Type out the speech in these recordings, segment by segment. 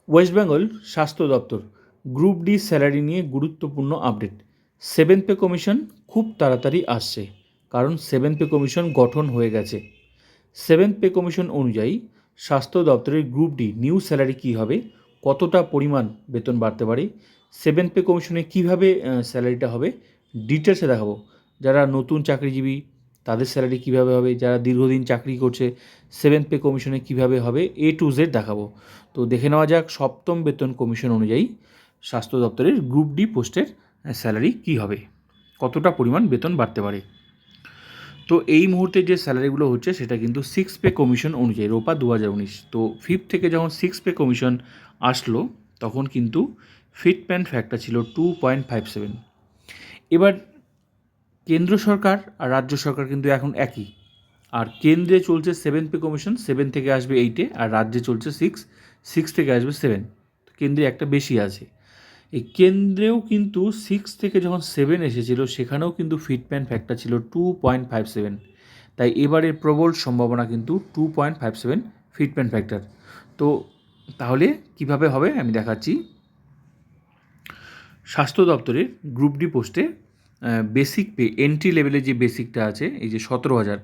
West Bengal স্বাস্থ্য দপ্তর group D salary নিয়ে গুরুত্বপূর্ণ আপডেট। সেভেন্থ পে কমিশন খুব তাড়াতাড়ি আসছে, কারণ সেভেন্থ পে কমিশন গঠন হয়ে গেছে। সেভেন্থ পে কমিশন অনুযায়ী স্বাস্থ্য দপ্তরের গ্রুপ ডি নিউ স্যালারি কী হবে, কতটা পরিমাণ বেতন বাড়তে পারে, সেভেন্থ পে কমিশনে কীভাবে স্যালারিটা হবে, ডিটেলসে দেখাবো। যারা নতুন চাকরিজীবী তাদের স্যালারি কীভাবে হবে, যারা দীর্ঘদিন চাকরি করছে সেভেন্থ পে কমিশনে কীভাবে হবে, A to Z দেখাবো। তো দেখে নেওয়া যাক সপ্তম বেতন কমিশন অনুযায়ী স্বাস্থ্য দপ্তরের গ্রুপ ডি পোস্টের স্যালারি কী হবে, কতটা পরিমাণ বেতন বাড়তে পারে। তো এই মুহূর্তে যে স্যালারিগুলো হচ্ছে সেটা কিন্তু সিক্স পে কমিশন অনুযায়ী রোপা 2019। তো ফিফথ থেকে যখন সিক্স পে কমিশন আসলো তখন কিন্তু ফিটমেন্ট ফ্যাক্টর ছিল 2.57। এবার কেন্দ্র সরকার আর রাজ্য সরকার কিন্তু এখন একই, আর কেন্দ্রে চলছে সেভেন্থ পে কমিশন, 7 থেকে আসবে 8-এ, আর রাজ্যে চলছে 6 থেকে আসবে 7। কেন্দ্রে একটা বেশি আছে। এই কেন্দ্রেও কিন্তু 6 থেকে যখন 7 এসেছিল সেখানেও কিন্তু ফিটমেন্ট ফ্যাক্টর ছিল 2.57। তাই এবারে প্রবল সম্ভাবনা কিন্তু 2.57 ফিটমেন্ট ফ্যাক্টর। তো তাহলে কিভাবে হবে আমি দেখাচ্ছি। স্বাস্থ্য দপ্তরের গ্রুপ ডি পোস্টে বেসিক পে এন্ট্রি লেভেলে যে বেসিকটা আছে এই যে 17,000,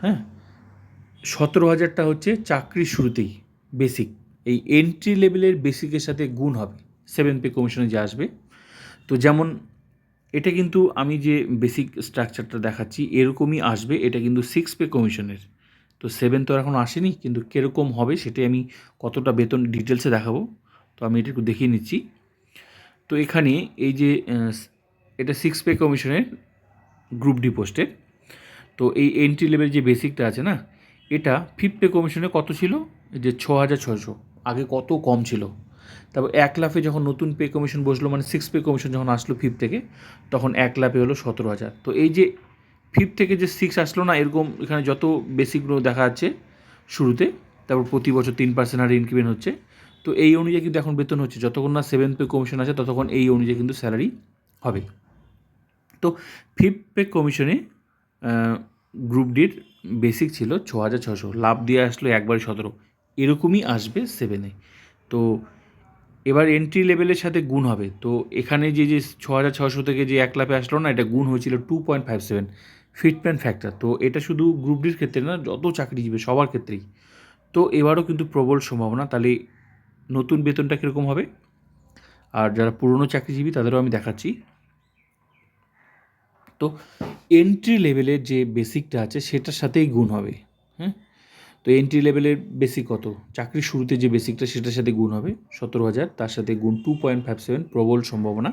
হ্যাঁ 17,000টা হচ্ছে চাকরির শুরুতেই বেসিক। এই এন্ট্রি লেভেলের বেসিকের সাথে গুণ হবে সেভেন পে কমিশনে যে আসবে। তো যেমন এটা কিন্তু আমি যে বেসিক স্ট্রাকচারটা দেখাচ্ছি এরকমই আসবে, এটা কিন্তু সিক্স পে কমিশনের। তো সেভেন তো এখন আসেনি, কিন্তু কীরকম হবে সেটাই আমি কতটা বেতন ডিটেলসে দেখাবো। তো আমি এটা একটু দেখিয়ে নিচ্ছি। তো এখানে এই যে এটা সিক্স পে কমিশনের গ্রুপ ডি পোস্টের। তো এই এন্ট্রি লেভেল যে বেসিকটা আছে না, এটা ফিফথ পে কমিশনে কত ছিল, যে 6,600, আগে কত কম ছিল। তারপর 1 লাফে যখন নতুন পে কমিশন বসলো, মানে সিক্স পে কমিশন যখন আসলো ফিফথ থেকে, তখন 1 লাফে হলো 17,000। তো এই যে ফিফথ থেকে যে 6 আসলো না, এরকম এখানে যত বেসিকগুলো দেখা যাচ্ছে শুরুতে, তারপর প্রতি বছর 3% হারে ইনক্রিমেন্ট হচ্ছে। তো এই অনুযায়ী কিন্তু এখন বেতন হচ্ছে, যতক্ষণ না সেভেন্থ পে কমিশন আছে ততক্ষণ এই অনুযায়ী কিন্তু স্যালারি হবে। তো ফিফথ পে কমিশনে গ্রুপ ডির বেসিক ছিল 6,600, লাভ দিয়ে আসলো একবারে 17, এরকমই আসবে সেভেনে। তো এবার এন্ট্রি লেভেলের সাথে গুণ হবে। তো এখানে যে 6,600 থেকে যে 1 লাফে আসলো না, এটা গুণ হয়েছিল 2.57 ফিটমেন্ট ফ্যাক্টর। তো এটা শুধু গ্রুপ ডির ক্ষেত্রে না, যত চাকরিজীবী সবার ক্ষেত্রেই। তো এবারও কিন্তু প্রবল সম্ভাবনা। তাহলে নতুন বেতনটা কীরকম হবে, আর যারা পুরনো চাকরিজীবী তাদেরও আমি দেখাচ্ছি। তো এন্ট্রি লেভেলের যে বেসিকটা আছে সেটার সাথেই গুণ হবে। হ্যাঁ, তো এন্ট্রি লেভেলের বেসিক কত, চাকরির শুরুতে যে বেসিকটা সেটার সাথে গুণ হবে 17,000, তার সাথে গুণ 2.57, প্রবল সম্ভাবনা।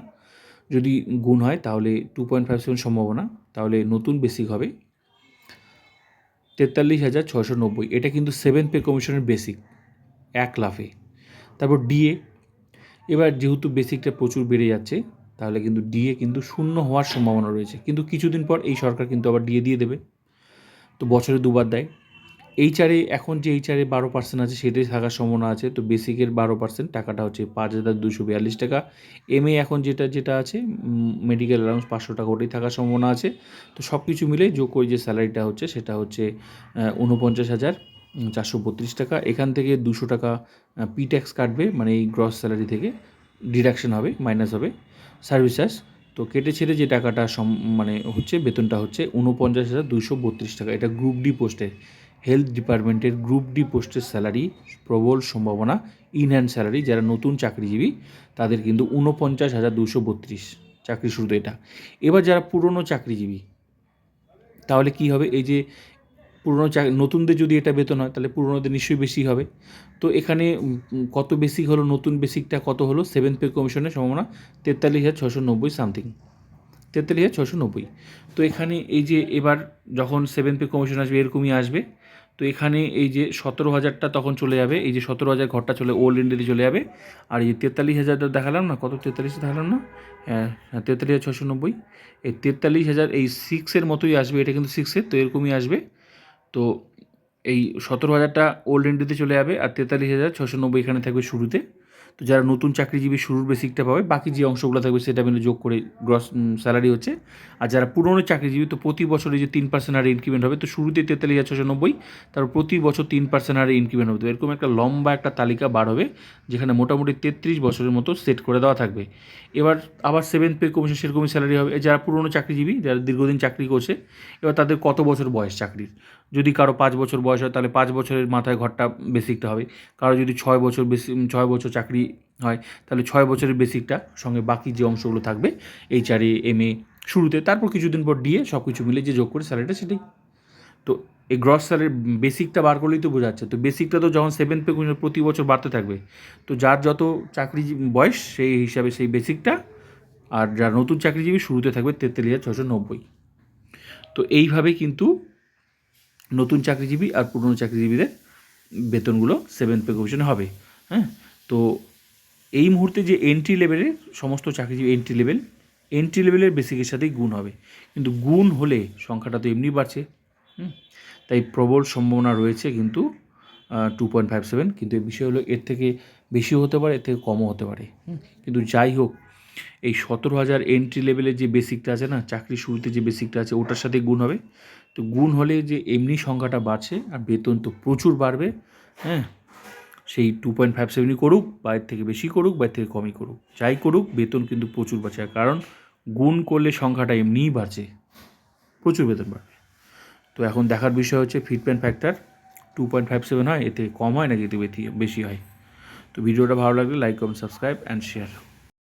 যদি গুণ হয় তাহলে 2.57 সম্ভাবনা, তাহলে নতুন বেসিক হবে 43,690। এটা কিন্তু সেভেন পে কমিশনের বেসিক 1 লাফে। তারপর ডিএ, এবার যেহেতু বেসিকটা প্রচুর বেড়ে যাচ্ছে তাহলে কিন্তু ডিএ কিন্তু শূন্য হওয়ার সম্ভাবনা রয়েছে, কিন্তু কিছুদিন পর এই সরকার কিন্তু আবার ডিএ দিয়ে দেবে। তো বছরে দুবার দেয়। এইচআরে এখন যে এইচআরে 12% আছে সেটাই থাকার সম্ভাবনা আছে। তো বেসিকের 12% টাকাটা হচ্ছে 5,242 টাকা। এমএ এখন যেটা আছে মেডিকেল অ্যালাউন্স 500 টাকা, ওটাই থাকার সম্ভাবনা আছে। তো সব কিছু মিলে যোগ করে যে স্যালারিটা হচ্ছে সেটা হচ্ছে 49,432 টাকা। এখান থেকে 200 টাকা পি ট্যাক্স কাটবে, মানে এই গ্রস স্যালারি থেকে ডিডাকশন হবে, মাইনাস হবে সার্ভিস চার্জ। তো কেটে ছেড়ে যে টাকাটা মানে হচ্ছে বেতনটা হচ্ছে 49,232 টাকা। এটা গ্রুপ ডি পোস্টের, হেলথ ডিপার্টমেন্টের গ্রুপ ডি পোস্টের স্যালারি। প্রবল সম্ভাবনা ইন হ্যান্ড স্যালারি, যারা নতুন চাকরিজীবী তাদের কিন্তু 49,232 চাকরি শুরুতে এটা। এবার যারা পুরনো চাকরিজীবী তাহলে কি হবে, এই যে পুরনো নতুনদের যদি এটা বেতন হয় তাহলে পুরনোদের নিশ্চয়ই বেশি হবে। তো এখানে কত বেসিক হলো, নতুন বেসিকটা কত হলো সেভেন্থ পে কমিশনের সম্ভাবনা 43,690 সামথিং, 43,690। তো এখানে এই যে এবার যখন সেভেন পে কমিশন আসবে এরকমই আসবে। তো এখানে এই যে 17,000টা তখন চলে যাবে, এই যে 17,000 ঘরটা চলে ওল্ড ইন্ডিয়াতে চলে যাবে। আর এই যে 43,000 দেখালাম না, কত 43 দেখালাম না, 43,690। এই 43,000 এই সিক্সের মতোই আসবে, এটা কিন্তু সিক্সের, তো এরকমই আসবে। তো এই 17,000টা ওল্ড ইন্ডিয়াতে চলে যাবে আর 43,690 এখানে থাকবে শুরুতে। তো যারা নতুন চাকরিজীবী শুরুর বেসিকটা পাবে, বাকি যে অংশগুলো থাকবে সেটা মিলে যোগ করে গ্রস স্যালারি হচ্ছে। আর যারা পুরনো চাকরিজীবী, তো প্রতি বছরে যে 3% হারে ইনক্রিমেন্ট হবে, তো শুরুতে 43,690, তারপর প্রতি বছর 3% হারে ইনক্রিমেন্ট হবে। তো এরকম একটা লম্বা একটা তালিকা বার হবে, যেখানে মোটামুটি 33 বছরের মতো সেট করে দেওয়া থাকবে। এবার আবার 7th পে কমিশন সেরকমই স্যালারি হবে। যারা পুরনো চাকরিজীবী, যারা দীর্ঘদিন চাকরি করছে, এবার তাদের কত বছর বয়স চাকরির, যদি কারো 5 বছর বয়স হয় তাহলে 5 বছরের মাথায় ঘরটা বেসিকটা হবে। কারো যদি 6 বছর চাকরি হয় তাহলে 6 বছরের বেসিকটা, সঙ্গে বাকি যে অংশগুলো থাকবে HRA MA শুরুতে, তারপর কিছুদিন পর দিয়ে সব কিছু মিলে যে যোগ করে স্যালারিটা সেটাই। তো এই গ্রস স্যালারি বেসিকটা বার করলেই তো বোঝা যাচ্ছে। তো বেসিকটা তো যখন 7th পে কমিশন প্রতি বছর বাড়তে থাকবে, তো যার যত চাকরি বয়স সেই হিসাবে সেই বেসিকটা, আর যারা নতুন চাকরিজীবী শুরুতে থাকবে 43,690। তো এইভাবে কিন্তু নতুন চাকরিজীবী আর পুরনো চাকরিজীবীদের বেতনগুলো 7th পে কমিশনে হবে। হ্যাঁ, তো এই মুহূর্তে যে এন্ট্রি লেভেলের সমস্ত চাকরিজীবী এন্ট্রি লেভেলের বেসিকের সাথেই গুণ হবে, কিন্তু গুণ হলে সংখ্যাটা তো এমনি বাড়ছে। তাই প্রবল সম্ভাবনা রয়েছে কিন্তু 2.57, কিন্তু এই বিষয় হলো এর থেকে বেশিও হতে পারে, এর থেকে কমও হতে পারে। কিন্তু যাই হোক, এই 17,000 এন্ট্রি লেভেলের যে বেসিকটা আছে না, চাকরি শুরুতে যে বেসিকটা আছে, ওটার সাথে গুণ হবে। তো গুণ হলে যে এমনি সংখ্যাটা বাড়ছে, আর বেতন তো প্রচুর বাড়বে। হ্যাঁ, সেই 2.57ই করুক, বা এর থেকে বেশি করুক, বা এর থেকে কমই করুক, যাই করুক, বেতন কিন্তু প্রচুর বাড়ছে। কারণ গুণ করলে সংখ্যাটা এমনিই বাড়ছে, প্রচুর বেতন বাড়বে। তো এখন দেখার বিষয় হচ্ছে ফিটমেন্ট ফ্যাক্টর 2.57 হয়, এতে কম হয় নাকি এতে বেশি হয়। তো ভিডিওটা ভালো লাগলে like comment subscribe and share.